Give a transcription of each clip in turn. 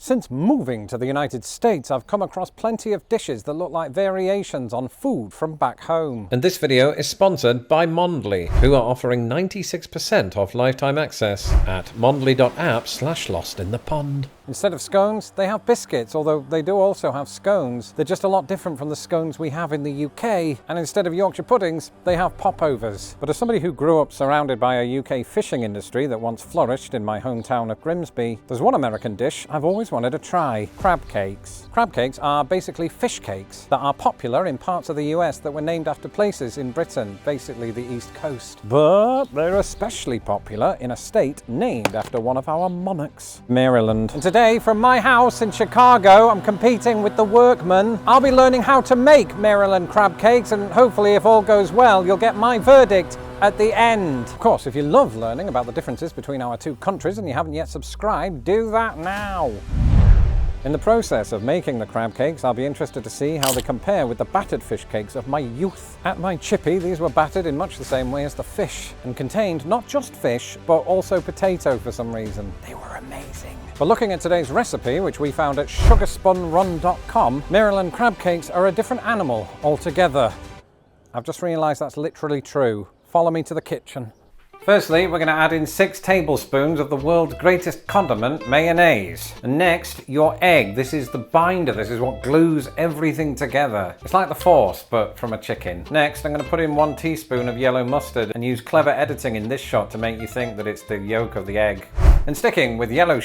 Since moving to the United States, I've come across plenty of dishes that look like variations on food from back home. And this video is sponsored by Mondly, who are offering 96% off lifetime access at mondly.app/lostinthepond. Instead of scones, they have biscuits, although they do also have scones. They're just a lot different from the scones we have in the UK. And instead of Yorkshire puddings, they have popovers. But as somebody who grew up surrounded by a UK fishing industry that once flourished in my hometown of Grimsby, there's one American dish I've always wanted to try: crab cakes. Crab cakes are basically fish cakes that are popular in parts of the US that were named after places in Britain, basically the East Coast. But they're especially popular in a state named after one of our monarchs, Maryland. And today, from my house in Chicago, I'm competing with the workmen. I'll be learning how to make Maryland crab cakes, and hopefully, if all goes well, you'll get my verdict at the end. Of course, if you love learning about the differences between our two countries and you haven't yet subscribed, do that now. In the process of making the crab cakes, I'll be interested to see how they compare with the battered fish cakes of my youth. At my chippy, these were battered in much the same way as the fish and contained not just fish, but also potato for some reason. They were amazing. But looking at today's recipe, which we found at sugarspunrun.com, Maryland crab cakes are a different animal altogether. I've just realised that's literally true. Follow me to the kitchen. Firstly, we're going to add in 6 tablespoons of the world's greatest condiment, mayonnaise. And next, your egg. This is the binder. This is what glues everything together. It's like the Force, but from a chicken. Next, I'm going to put in 1 teaspoon of yellow mustard and use clever editing in this shot to make you think that it's the yolk of the egg. And sticking with yellow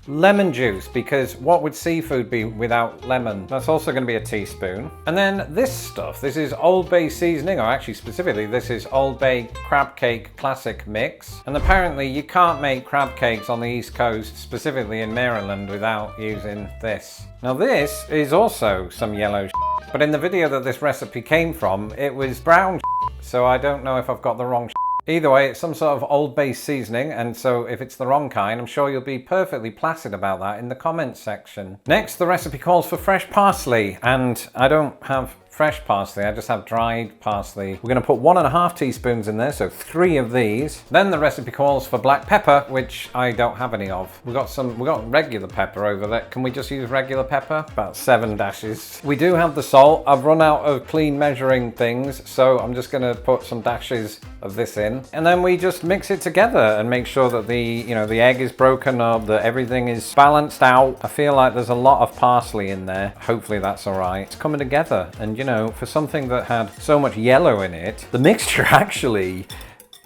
lemon juice, because what would seafood be without lemon? That's also going to be a teaspoon. And then this stuff, this is Old Bay seasoning, or actually specifically this is Old Bay crab cake classic mix. And apparently you can't make crab cakes on the East Coast, specifically in Maryland, without using this. Now this is also some yellow but in the video that this recipe came from, it was brown so I don't know if I've got the wrong Either way, it's some sort of Old Bay seasoning, and so if it's the wrong kind, I'm sure you'll be perfectly placid about that in the comments section. Next, the recipe calls for fresh parsley, and I don't have fresh parsley, I just have dried parsley. We're going to put 1.5 teaspoons in there, so 3 of these. Then the recipe calls for black pepper, which I don't have any of. We've got regular pepper over there. Can we just use regular pepper? About 7 dashes. We do have the salt. I've run out of clean measuring things, so I'm just going to put some dashes of this in. And then we just mix it together and make sure that the egg is broken up, that everything is balanced out. I feel like there's a lot of parsley in there. Hopefully that's all right. It's coming together, and for something that had so much yellow in it, the mixture actually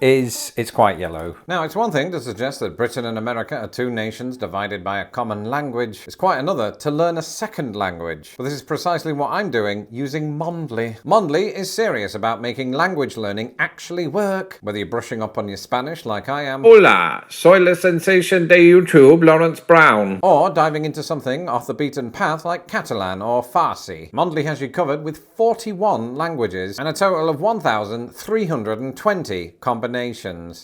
it's quite yellow. Now, it's one thing to suggest that Britain and America are 2 nations divided by a common language. It's quite another to learn a second language. But this is precisely what I'm doing using Mondly. Mondly is serious about making language learning actually work. Whether you're brushing up on your Spanish like I am. Hola, soy la sensation de YouTube, Lawrence Brown. Or diving into something off the beaten path like Catalan or Farsi. Mondly has you covered with 41 languages and a total of 1,320 combinations.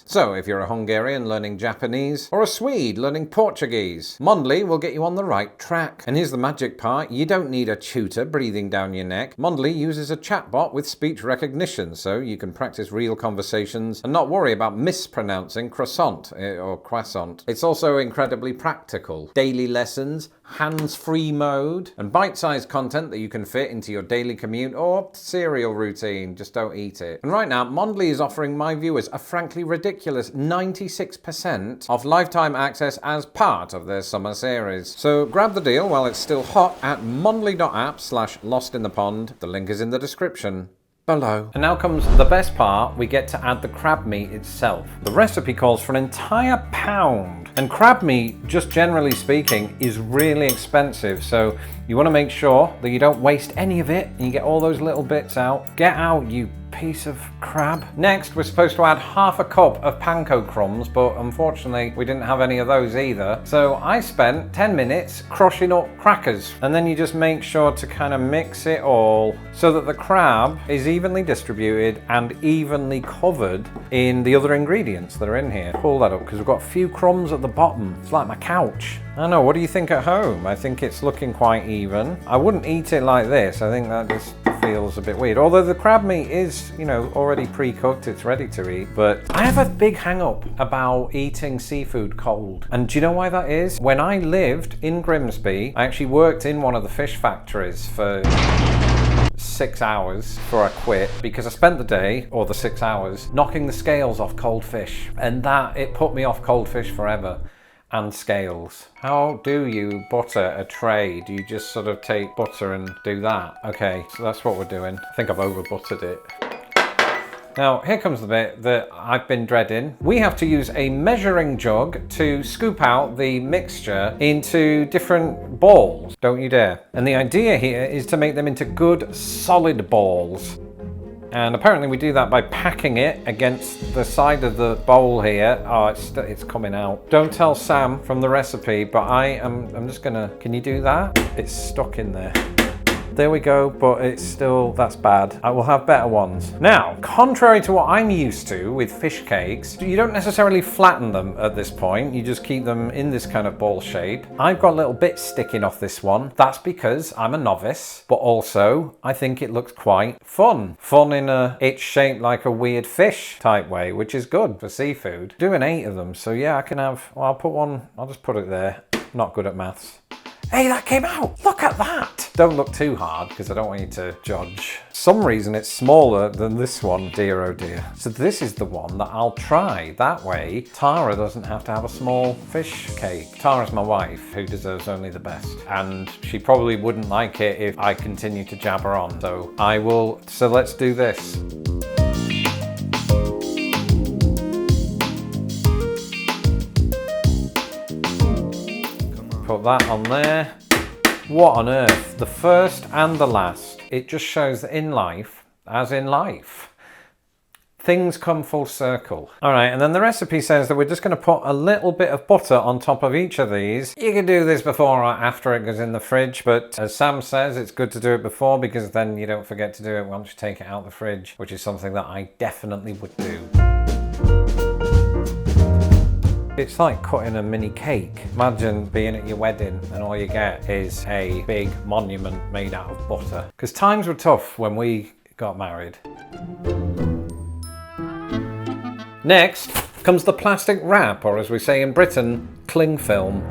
So if you're a Hungarian learning Japanese or a Swede learning Portuguese, Mondly will get you on the right track. And here's the magic part: you don't need a tutor breathing down your neck. Mondly uses a chatbot with speech recognition, so you can practice real conversations and not worry about mispronouncing croissant or croissant. It's also incredibly practical. Daily lessons, hands-free mode, and bite-sized content that you can fit into your daily commute or cereal routine. Just don't eat it. And right now, Mondly is offering my viewers a frankly ridiculous 96% off lifetime access as part of their summer series. So grab the deal while it's still hot at mondly.app/lostinthepond. The link is in the description below. And now comes the best part: we get to add the crab meat itself. The recipe calls for an entire pound, and crab meat, just generally speaking, is really expensive, so you want to make sure that you don't waste any of it and you get all those little bits out. Get out, you piece of crab. Next, we're supposed to add 1/2 cup of panko crumbs, but unfortunately we didn't have any of those either. So I spent 10 minutes crushing up crackers, and then you just make sure to kind of mix it all so that the crab is evenly distributed and evenly covered in the other ingredients that are in here. Pull that up because we've got a few crumbs at the bottom. It's like my couch. I don't know, what do you think at home? I think it's looking quite even. I wouldn't eat it like this. I think that just feels a bit weird. Although the crab meat is, you know, already pre-cooked, it's ready to eat. But I have a big hang-up about eating seafood cold. And do you know why that is? When I lived in Grimsby, I actually worked in one of the fish factories for 6 hours before I quit, because I spent the day, or the 6 hours, knocking the scales off cold fish. And it put me off cold fish forever. And scales. How do you butter a tray? Do you just sort of take butter and do that? Okay, so that's what we're doing. I think I've over buttered it. Now, here comes the bit that I've been dreading. We have to use a measuring jug to scoop out the mixture into different balls. Don't you dare. And the idea here is to make them into good, solid balls. And apparently we do that by packing it against the side of the bowl here. Oh, it's coming out. Don't tell Sam from the recipe, but I'm just gonna, can you do that? It's stuck in there. There we go, but it's still, that's bad. I will have better ones. Now, contrary to what I'm used to with fish cakes, you don't necessarily flatten them at this point. You just keep them in this kind of ball shape. I've got little bits sticking off this one. That's because I'm a novice, but also I think it looks quite fun. Fun in it's shaped like a weird fish type way, which is good for seafood. Doing 8 of them, so yeah, I can have, well, I'll put one, I'll just put it there. Not good at maths. Hey, that came out! Look at that! Don't look too hard, because I don't want you to judge. For some reason it's smaller than this one, dear oh dear. So this is the one that I'll try. That way, Tara doesn't have to have a small fish cake. Tara's my wife, who deserves only the best. And she probably wouldn't like it if I continue to jabber on. So let's do this. Put that on there. What on earth? The first and the last. It just shows that in life, as in life, things come full circle. All right, and then the recipe says that we're just going to put a little bit of butter on top of each of these. You can do this before or after it goes in the fridge, but as Sam says, it's good to do it before, because then you don't forget to do it once you take it out of the fridge, which is something that I definitely would do. It's like cutting a mini cake. Imagine being at your wedding and all you get is a big monument made out of butter. Because times were tough when we got married. Next comes the plastic wrap, or as we say in Britain, cling film.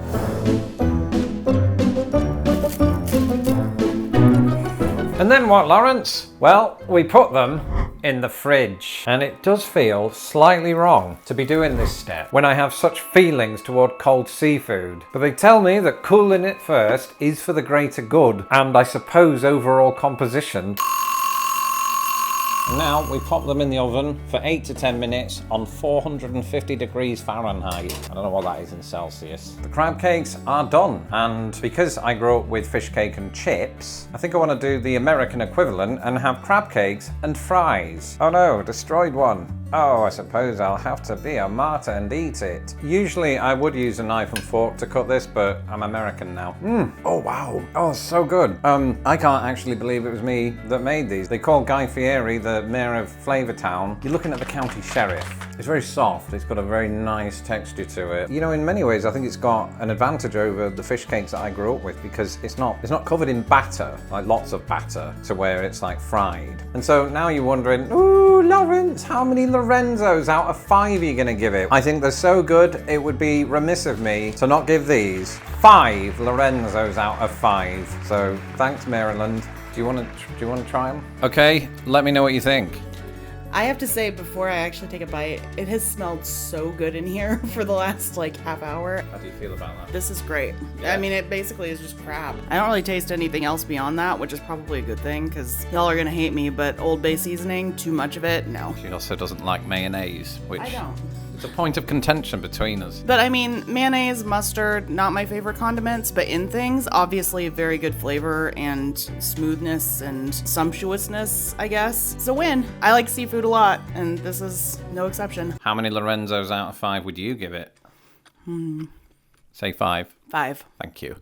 And then what, Lawrence? Well, we put them in the fridge. And it does feel slightly wrong to be doing this step when I have such feelings toward cold seafood. But they tell me that cooling it first is for the greater good, and I suppose overall composition. Now we pop them in the oven for 8 to 10 minutes on 450 degrees Fahrenheit. I don't know what that is in Celsius. The crab cakes are done, and because I grew up with fish cake and chips, I think I want to do the American equivalent and have crab cakes and fries. Oh no, destroyed one. Oh, I suppose I'll have to be a martyr and eat it. Usually I would use a knife and fork to cut this, but I'm American now. Oh wow. Oh, so good. I can't actually believe it was me that made these. They call Guy Fieri the mayor of Flavortown. You're looking at the county sheriff. It's very soft. It's got a very nice texture to it. You know, in many ways, I think it's got an advantage over the fish cakes that I grew up with, because it's not covered in batter, like lots of batter, to where it's like fried. And so now you're wondering, ooh, Lawrence, how many Lorenzos out of 5 are you gonna give it? I think they're so good, it would be remiss of me to not give these 5 Lorenzos out of 5. So thanks, Maryland. Do you want to try them? Okay, let me know what you think. I have to say, before I actually take a bite, it has smelled so good in here for the last like half hour. How do you feel about that? This is great. Yeah. I mean, it basically is just crab. I don't really taste anything else beyond that, which is probably a good thing, because y'all are gonna hate me, but Old Bay seasoning, too much of it, no. She also doesn't like mayonnaise, which I don't. is a point of contention between us. But I mean, mayonnaise, mustard, not my favorite condiments, but in things, obviously very good flavor and smoothness and sumptuousness, I guess. It's a win. I like seafood a lot, and this is no exception. How many Lorenzos out of 5 would you give it? Say 5. 5. Thank you.